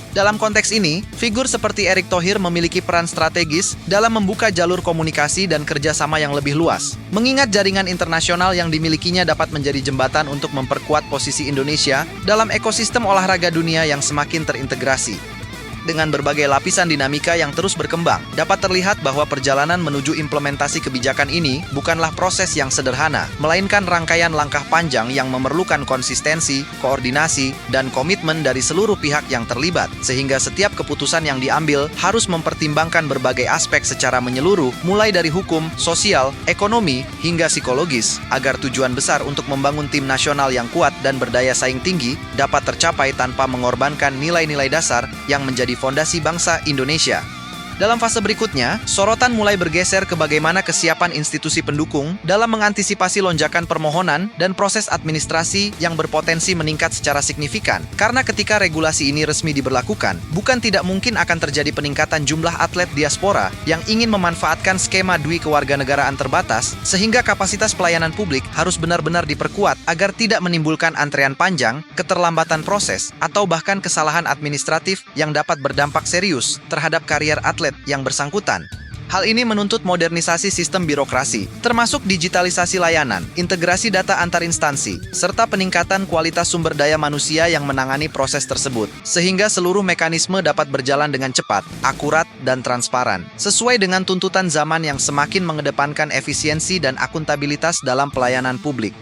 Dalam konteks ini, figur seperti Erick Thohir memiliki peran strategis dalam membuka jalur komunikasi dan kerjasama yang lebih luas, mengingat jaringan internasional yang dimilikinya dapat menjadi jembatan untuk memperkuat posisi Indonesia dalam ekosistem olahraga dunia yang semakin terintegrasi. Dengan berbagai lapisan dinamika yang terus berkembang, dapat terlihat bahwa perjalanan menuju implementasi kebijakan ini bukanlah proses yang sederhana, melainkan rangkaian langkah panjang yang memerlukan konsistensi, koordinasi, dan komitmen dari seluruh pihak yang terlibat, sehingga setiap keputusan yang diambil harus mempertimbangkan berbagai aspek secara menyeluruh, mulai dari hukum, sosial, ekonomi, hingga psikologis, agar tujuan besar untuk membangun tim nasional yang kuat dan berdaya saing tinggi dapat tercapai tanpa mengorbankan nilai-nilai dasar yang menjadi fondasi bangsa Indonesia. Dalam fase berikutnya, sorotan mulai bergeser ke bagaimana kesiapan institusi pendukung dalam mengantisipasi lonjakan permohonan dan proses administrasi yang berpotensi meningkat secara signifikan. Karena ketika regulasi ini resmi diberlakukan, bukan tidak mungkin akan terjadi peningkatan jumlah atlet diaspora yang ingin memanfaatkan skema dui kewarganegaraan terbatas, sehingga kapasitas pelayanan publik harus benar-benar diperkuat agar tidak menimbulkan antrean panjang, keterlambatan proses, atau bahkan kesalahan administratif yang dapat berdampak serius terhadap karier atlet yang bersangkutan. Hal ini menuntut modernisasi sistem birokrasi, termasuk digitalisasi layanan, integrasi data antar instansi, serta peningkatan kualitas sumber daya manusia yang menangani proses tersebut, sehingga seluruh mekanisme dapat berjalan dengan cepat, akurat, dan transparan, sesuai dengan tuntutan zaman yang semakin mengedepankan efisiensi dan akuntabilitas dalam pelayanan publik.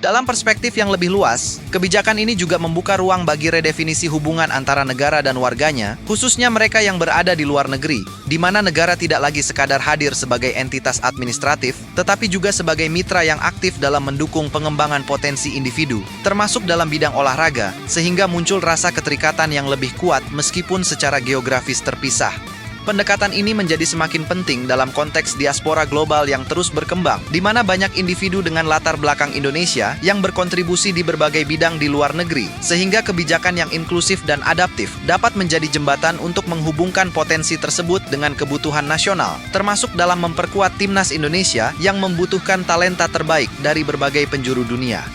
Dalam perspektif yang lebih luas, kebijakan ini juga membuka ruang bagi redefinisi hubungan antara negara dan warganya, khususnya mereka yang berada di luar negeri, di mana negara tidak lagi sekadar hadir sebagai entitas administratif, tetapi juga sebagai mitra yang aktif dalam mendukung pengembangan potensi individu, termasuk dalam bidang olahraga, sehingga muncul rasa keterikatan yang lebih kuat meskipun secara geografis terpisah. Pendekatan ini menjadi semakin penting dalam konteks diaspora global yang terus berkembang, di mana banyak individu dengan latar belakang Indonesia yang berkontribusi di berbagai bidang di luar negeri, sehingga kebijakan yang inklusif dan adaptif dapat menjadi jembatan untuk menghubungkan potensi tersebut dengan kebutuhan nasional, termasuk dalam memperkuat timnas Indonesia yang membutuhkan talenta terbaik dari berbagai penjuru dunia.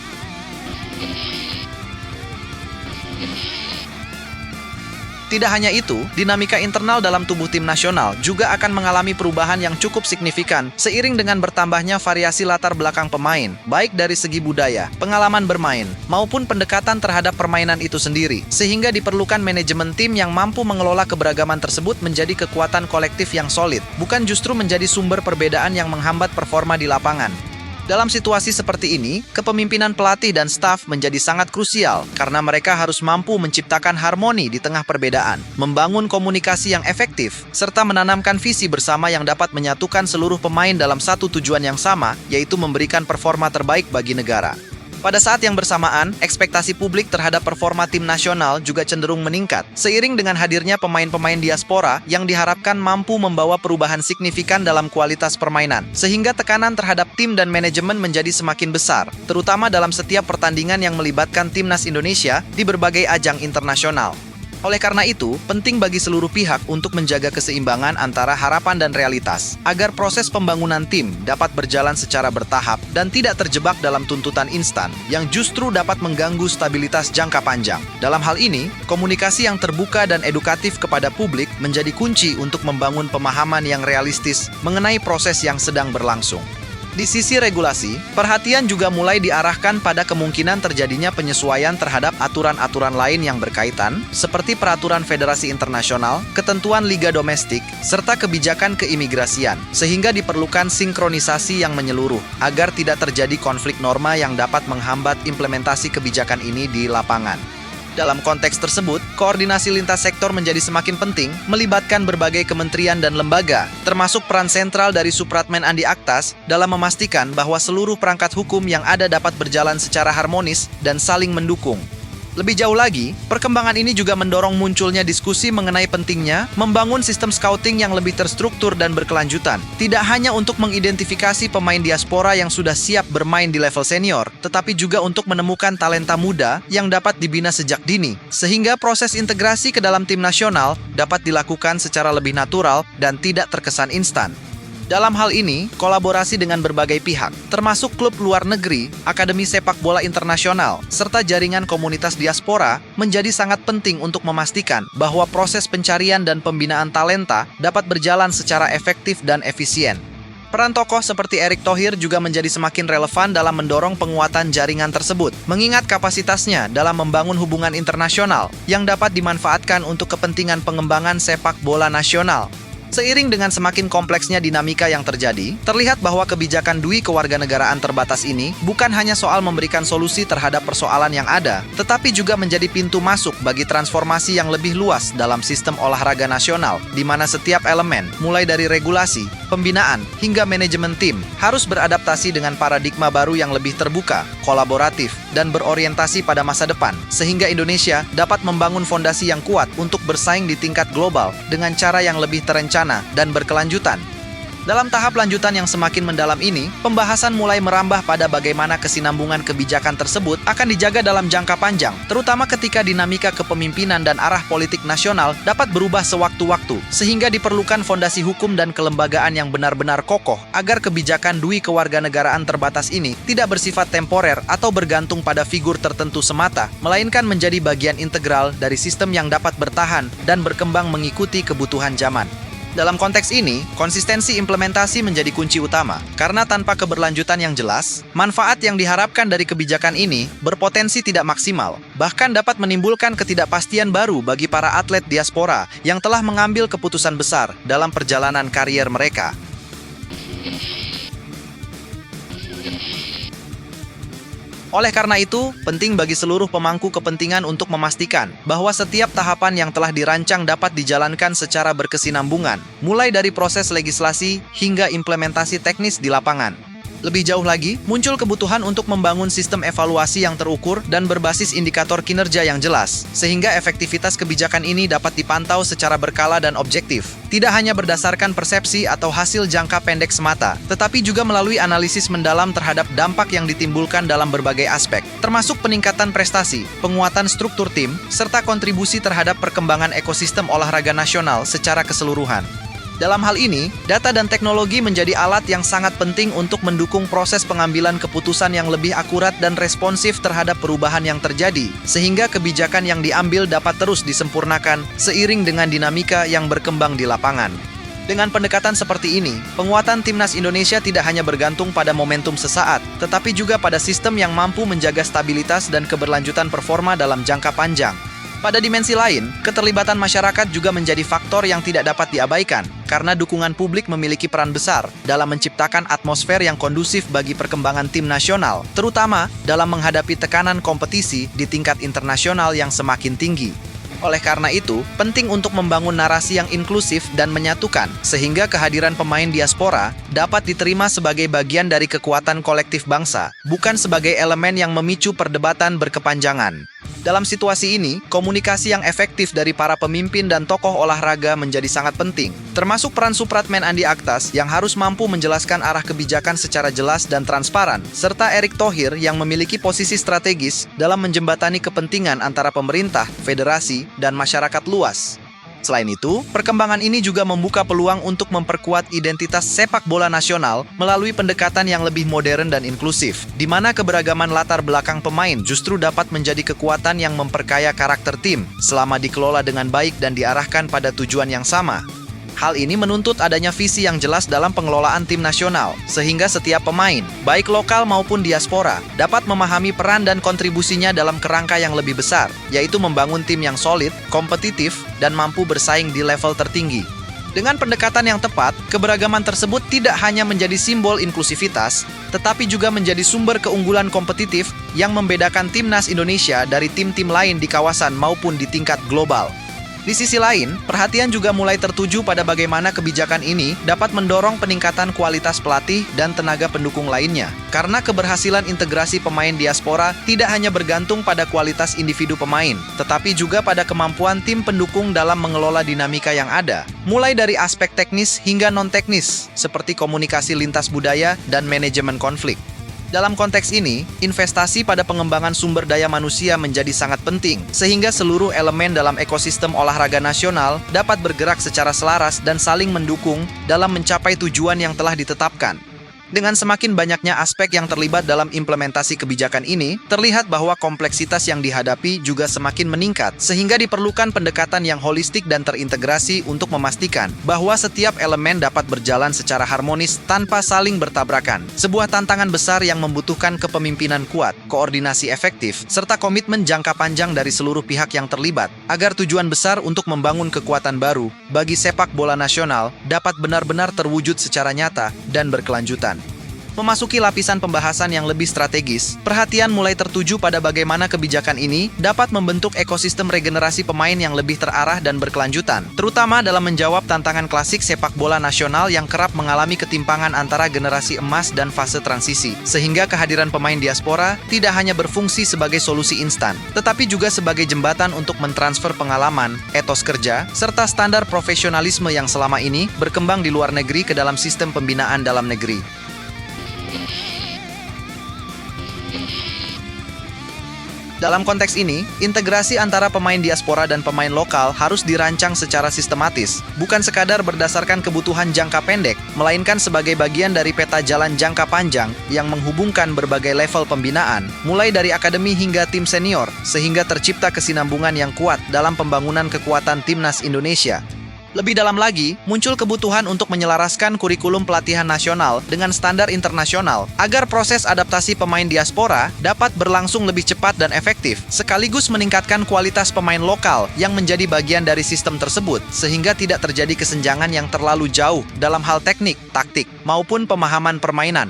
Tidak hanya itu, dinamika internal dalam tubuh tim nasional juga akan mengalami perubahan yang cukup signifikan seiring dengan bertambahnya variasi latar belakang pemain, baik dari segi budaya, pengalaman bermain, maupun pendekatan terhadap permainan itu sendiri, sehingga diperlukan manajemen tim yang mampu mengelola keberagaman tersebut menjadi kekuatan kolektif yang solid, bukan justru menjadi sumber perbedaan yang menghambat performa di lapangan. Dalam situasi seperti ini, kepemimpinan pelatih dan staf menjadi sangat krusial karena mereka harus mampu menciptakan harmoni di tengah perbedaan, membangun komunikasi yang efektif, serta menanamkan visi bersama yang dapat menyatukan seluruh pemain dalam satu tujuan yang sama, yaitu memberikan performa terbaik bagi negara. Pada saat yang bersamaan, ekspektasi publik terhadap performa tim nasional juga cenderung meningkat, seiring dengan hadirnya pemain-pemain diaspora yang diharapkan mampu membawa perubahan signifikan dalam kualitas permainan, sehingga tekanan terhadap tim dan manajemen menjadi semakin besar, terutama dalam setiap pertandingan yang melibatkan timnas Indonesia di berbagai ajang internasional. Oleh karena itu, penting bagi seluruh pihak untuk menjaga keseimbangan antara harapan dan realitas, agar proses pembangunan tim dapat berjalan secara bertahap dan tidak terjebak dalam tuntutan instan yang justru dapat mengganggu stabilitas jangka panjang. Dalam hal ini, komunikasi yang terbuka dan edukatif kepada publik menjadi kunci untuk membangun pemahaman yang realistis mengenai proses yang sedang berlangsung. Di sisi regulasi, perhatian juga mulai diarahkan pada kemungkinan terjadinya penyesuaian terhadap aturan-aturan lain yang berkaitan, seperti peraturan federasi internasional, ketentuan liga domestik, serta kebijakan keimigrasian, sehingga diperlukan sinkronisasi yang menyeluruh, agar tidak terjadi konflik norma yang dapat menghambat implementasi kebijakan ini di lapangan. Dalam konteks tersebut, koordinasi lintas sektor menjadi semakin penting, melibatkan berbagai kementerian dan lembaga, termasuk peran sentral dari Supratmen Andi Aktas dalam memastikan bahwa seluruh perangkat hukum yang ada dapat berjalan secara harmonis dan saling mendukung. Lebih jauh lagi, perkembangan ini juga mendorong munculnya diskusi mengenai pentingnya membangun sistem scouting yang lebih terstruktur dan berkelanjutan, tidak hanya untuk mengidentifikasi pemain diaspora yang sudah siap bermain di level senior, tetapi juga untuk menemukan talenta muda yang dapat dibina sejak dini, sehingga proses integrasi ke dalam tim nasional dapat dilakukan secara lebih natural dan tidak terkesan instan. Dalam hal ini, kolaborasi dengan berbagai pihak, termasuk klub luar negeri, akademi sepak bola internasional, serta jaringan komunitas diaspora, menjadi sangat penting untuk memastikan bahwa proses pencarian dan pembinaan talenta dapat berjalan secara efektif dan efisien. Peran tokoh seperti Erick Thohir juga menjadi semakin relevan dalam mendorong penguatan jaringan tersebut, mengingat kapasitasnya dalam membangun hubungan internasional yang dapat dimanfaatkan untuk kepentingan pengembangan sepak bola nasional. Seiring dengan semakin kompleksnya dinamika yang terjadi, terlihat bahwa kebijakan Dui Kewarganegaraan Terbatas ini bukan hanya soal memberikan solusi terhadap persoalan yang ada, tetapi juga menjadi pintu masuk bagi transformasi yang lebih luas dalam sistem olahraga nasional, di mana setiap elemen, mulai dari regulasi, pembinaan, hingga manajemen tim, harus beradaptasi dengan paradigma baru yang lebih terbuka, kolaboratif, dan berorientasi pada masa depan, sehingga Indonesia dapat membangun fondasi yang kuat untuk bersaing di tingkat global dengan cara yang lebih terencana dan berkelanjutan. Dalam tahap lanjutan yang semakin mendalam ini, pembahasan mulai merambah pada bagaimana kesinambungan kebijakan tersebut akan dijaga dalam jangka panjang, terutama ketika dinamika kepemimpinan dan arah politik nasional dapat berubah sewaktu-waktu, sehingga diperlukan fondasi hukum dan kelembagaan yang benar-benar kokoh agar kebijakan Dui Kewarganegaraan Terbatas ini tidak bersifat temporer atau bergantung pada figur tertentu semata, melainkan menjadi bagian integral dari sistem yang dapat bertahan dan berkembang mengikuti kebutuhan zaman. Dalam konteks ini, konsistensi implementasi menjadi kunci utama, karena tanpa keberlanjutan yang jelas, manfaat yang diharapkan dari kebijakan ini berpotensi tidak maksimal, bahkan dapat menimbulkan ketidakpastian baru bagi para atlet diaspora yang telah mengambil keputusan besar dalam perjalanan karier mereka. Oleh karena itu, penting bagi seluruh pemangku kepentingan untuk memastikan bahwa setiap tahapan yang telah dirancang dapat dijalankan secara berkesinambungan, mulai dari proses legislasi hingga implementasi teknis di lapangan. Lebih jauh lagi, muncul kebutuhan untuk membangun sistem evaluasi yang terukur dan berbasis indikator kinerja yang jelas, sehingga efektivitas kebijakan ini dapat dipantau secara berkala dan objektif. Tidak hanya berdasarkan persepsi atau hasil jangka pendek semata, tetapi juga melalui analisis mendalam terhadap dampak yang ditimbulkan dalam berbagai aspek, termasuk peningkatan prestasi, penguatan struktur tim, serta kontribusi terhadap perkembangan ekosistem olahraga nasional secara keseluruhan. Dalam hal ini, data dan teknologi menjadi alat yang sangat penting untuk mendukung proses pengambilan keputusan yang lebih akurat dan responsif terhadap perubahan yang terjadi, sehingga kebijakan yang diambil dapat terus disempurnakan seiring dengan dinamika yang berkembang di lapangan. Dengan pendekatan seperti ini, penguatan timnas Indonesia tidak hanya bergantung pada momentum sesaat, tetapi juga pada sistem yang mampu menjaga stabilitas dan keberlanjutan performa dalam jangka panjang. Pada dimensi lain, keterlibatan masyarakat juga menjadi faktor yang tidak dapat diabaikan, karena dukungan publik memiliki peran besar dalam menciptakan atmosfer yang kondusif bagi perkembangan tim nasional, terutama dalam menghadapi tekanan kompetisi di tingkat internasional yang semakin tinggi. Oleh karena itu, penting untuk membangun narasi yang inklusif dan menyatukan, sehingga kehadiran pemain diaspora dapat diterima sebagai bagian dari kekuatan kolektif bangsa, bukan sebagai elemen yang memicu perdebatan berkepanjangan. Dalam situasi ini, komunikasi yang efektif dari para pemimpin dan tokoh olahraga menjadi sangat penting, termasuk peran Supratmen Andi Aktas yang harus mampu menjelaskan arah kebijakan secara jelas dan transparan, serta Erick Thohir yang memiliki posisi strategis dalam menjembatani kepentingan antara pemerintah, federasi, dan masyarakat luas. Selain itu, perkembangan ini juga membuka peluang untuk memperkuat identitas sepak bola nasional melalui pendekatan yang lebih modern dan inklusif, di mana keberagaman latar belakang pemain justru dapat menjadi kekuatan yang memperkaya karakter tim selama dikelola dengan baik dan diarahkan pada tujuan yang sama. Hal ini menuntut adanya visi yang jelas dalam pengelolaan tim nasional, sehingga setiap pemain, baik lokal maupun diaspora, dapat memahami peran dan kontribusinya dalam kerangka yang lebih besar, yaitu membangun tim yang solid, kompetitif, dan mampu bersaing di level tertinggi. Dengan pendekatan yang tepat, keberagaman tersebut tidak hanya menjadi simbol inklusivitas, tetapi juga menjadi sumber keunggulan kompetitif yang membedakan timnas Indonesia dari tim-tim lain di kawasan maupun di tingkat global. Di sisi lain, perhatian juga mulai tertuju pada bagaimana kebijakan ini dapat mendorong peningkatan kualitas pelatih dan tenaga pendukung lainnya. Karena keberhasilan integrasi pemain diaspora tidak hanya bergantung pada kualitas individu pemain, tetapi juga pada kemampuan tim pendukung dalam mengelola dinamika yang ada. Mulai dari aspek teknis hingga non-teknis, seperti komunikasi lintas budaya dan manajemen konflik. Dalam konteks ini, investasi pada pengembangan sumber daya manusia menjadi sangat penting, sehingga seluruh elemen dalam ekosistem olahraga nasional dapat bergerak secara selaras dan saling mendukung dalam mencapai tujuan yang telah ditetapkan. Dengan semakin banyaknya aspek yang terlibat dalam implementasi kebijakan ini, terlihat bahwa kompleksitas yang dihadapi juga semakin meningkat, sehingga diperlukan pendekatan yang holistik dan terintegrasi untuk memastikan bahwa setiap elemen dapat berjalan secara harmonis tanpa saling bertabrakan. Sebuah tantangan besar yang membutuhkan kepemimpinan kuat, koordinasi efektif, serta komitmen jangka panjang dari seluruh pihak yang terlibat, agar tujuan besar untuk membangun kekuatan baru bagi sepak bola nasional dapat benar-benar terwujud secara nyata dan berkelanjutan. Memasuki lapisan pembahasan yang lebih strategis, perhatian mulai tertuju pada bagaimana kebijakan ini dapat membentuk ekosistem regenerasi pemain yang lebih terarah dan berkelanjutan, terutama dalam menjawab tantangan klasik sepak bola nasional yang kerap mengalami ketimpangan antara generasi emas dan fase transisi, sehingga kehadiran pemain diaspora tidak hanya berfungsi sebagai solusi instan, tetapi juga sebagai jembatan untuk mentransfer pengalaman, etos kerja, serta standar profesionalisme yang selama ini berkembang di luar negeri ke dalam sistem pembinaan dalam negeri. Dalam konteks ini, integrasi antara pemain diaspora dan pemain lokal harus dirancang secara sistematis, bukan sekadar berdasarkan kebutuhan jangka pendek, melainkan sebagai bagian dari peta jalan jangka panjang yang menghubungkan berbagai level pembinaan, mulai dari akademi hingga tim senior, sehingga tercipta kesinambungan yang kuat dalam pembangunan kekuatan timnas Indonesia. Lebih dalam lagi, muncul kebutuhan untuk menyelaraskan kurikulum pelatihan nasional dengan standar internasional agar proses adaptasi pemain diaspora dapat berlangsung lebih cepat dan efektif, sekaligus meningkatkan kualitas pemain lokal yang menjadi bagian dari sistem tersebut, sehingga tidak terjadi kesenjangan yang terlalu jauh dalam hal teknik, taktik, maupun pemahaman permainan.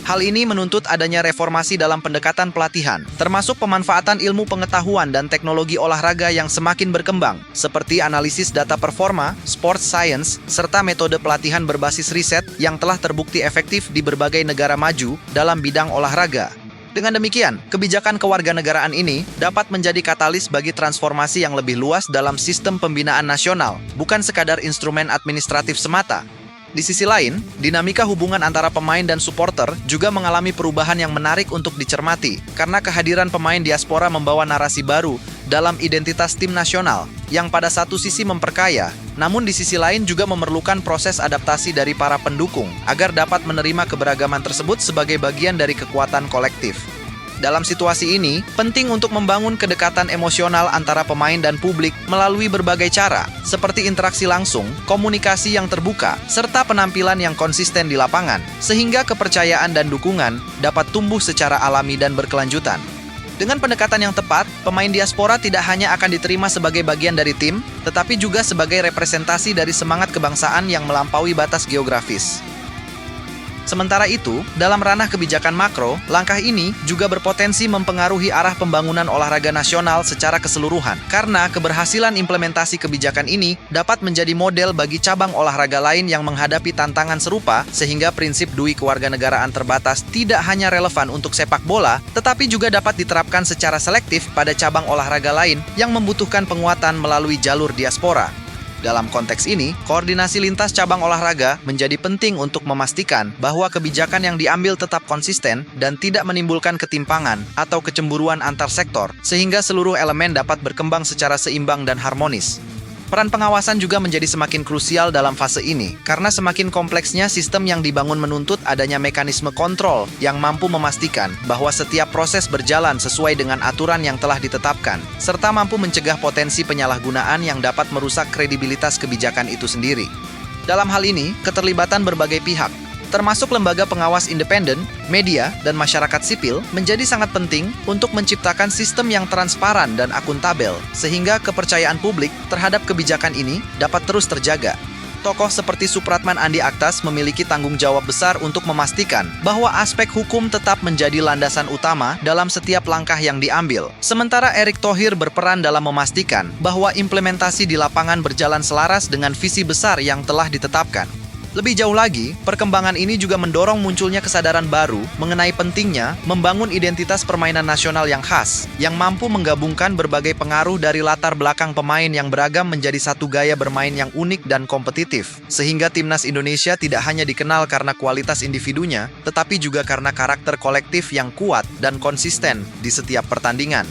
Hal ini menuntut adanya reformasi dalam pendekatan pelatihan, termasuk pemanfaatan ilmu pengetahuan dan teknologi olahraga yang semakin berkembang, seperti analisis data performa, sports science, serta metode pelatihan berbasis riset yang telah terbukti efektif di berbagai negara maju dalam bidang olahraga. Dengan demikian, kebijakan kewarganegaraan ini dapat menjadi katalis bagi transformasi yang lebih luas dalam sistem pembinaan nasional, bukan sekadar instrumen administratif semata. Di sisi lain, dinamika hubungan antara pemain dan supporter juga mengalami perubahan yang menarik untuk dicermati, karena kehadiran pemain diaspora membawa narasi baru dalam identitas tim nasional, yang pada satu sisi memperkaya, namun di sisi lain juga memerlukan proses adaptasi dari para pendukung, agar dapat menerima keberagaman tersebut sebagai bagian dari kekuatan kolektif. Dalam situasi ini, penting untuk membangun kedekatan emosional antara pemain dan publik melalui berbagai cara, seperti interaksi langsung, komunikasi yang terbuka, serta penampilan yang konsisten di lapangan, sehingga kepercayaan dan dukungan dapat tumbuh secara alami dan berkelanjutan. Dengan pendekatan yang tepat, pemain diaspora tidak hanya akan diterima sebagai bagian dari tim, tetapi juga sebagai representasi dari semangat kebangsaan yang melampaui batas geografis. Sementara itu, dalam ranah kebijakan makro, langkah ini juga berpotensi mempengaruhi arah pembangunan olahraga nasional secara keseluruhan, karena keberhasilan implementasi kebijakan ini dapat menjadi model bagi cabang olahraga lain yang menghadapi tantangan serupa, sehingga prinsip dui kewarganegaraan terbatas tidak hanya relevan untuk sepak bola, tetapi juga dapat diterapkan secara selektif pada cabang olahraga lain yang membutuhkan penguatan melalui jalur diaspora. Dalam konteks ini, koordinasi lintas cabang olahraga menjadi penting untuk memastikan bahwa kebijakan yang diambil tetap konsisten dan tidak menimbulkan ketimpangan atau kecemburuan antar sektor, sehingga seluruh elemen dapat berkembang secara seimbang dan harmonis. Peran pengawasan juga menjadi semakin krusial dalam fase ini, karena semakin kompleksnya sistem yang dibangun menuntut adanya mekanisme kontrol yang mampu memastikan bahwa setiap proses berjalan sesuai dengan aturan yang telah ditetapkan, serta mampu mencegah potensi penyalahgunaan yang dapat merusak kredibilitas kebijakan itu sendiri. Dalam hal ini, keterlibatan berbagai pihak, termasuk lembaga pengawas independen, media, dan masyarakat sipil, menjadi sangat penting untuk menciptakan sistem yang transparan dan akuntabel, sehingga kepercayaan publik terhadap kebijakan ini dapat terus terjaga. Tokoh seperti Supratman Andi Aktas memiliki tanggung jawab besar untuk memastikan bahwa aspek hukum tetap menjadi landasan utama dalam setiap langkah yang diambil. Sementara Erick Thohir berperan dalam memastikan bahwa implementasi di lapangan berjalan selaras dengan visi besar yang telah ditetapkan. Lebih jauh lagi, perkembangan ini juga mendorong munculnya kesadaran baru mengenai pentingnya membangun identitas permainan nasional yang khas, yang mampu menggabungkan berbagai pengaruh dari latar belakang pemain yang beragam menjadi satu gaya bermain yang unik dan kompetitif, sehingga timnas Indonesia tidak hanya dikenal karena kualitas individunya, tetapi juga karena karakter kolektif yang kuat dan konsisten di setiap pertandingan.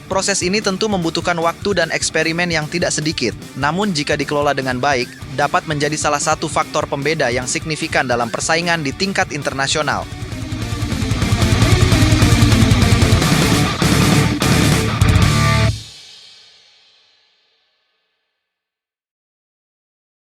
Proses ini tentu membutuhkan waktu dan eksperimen yang tidak sedikit, namun jika dikelola dengan baik, dapat menjadi salah satu faktor pembeda yang signifikan dalam persaingan di tingkat internasional.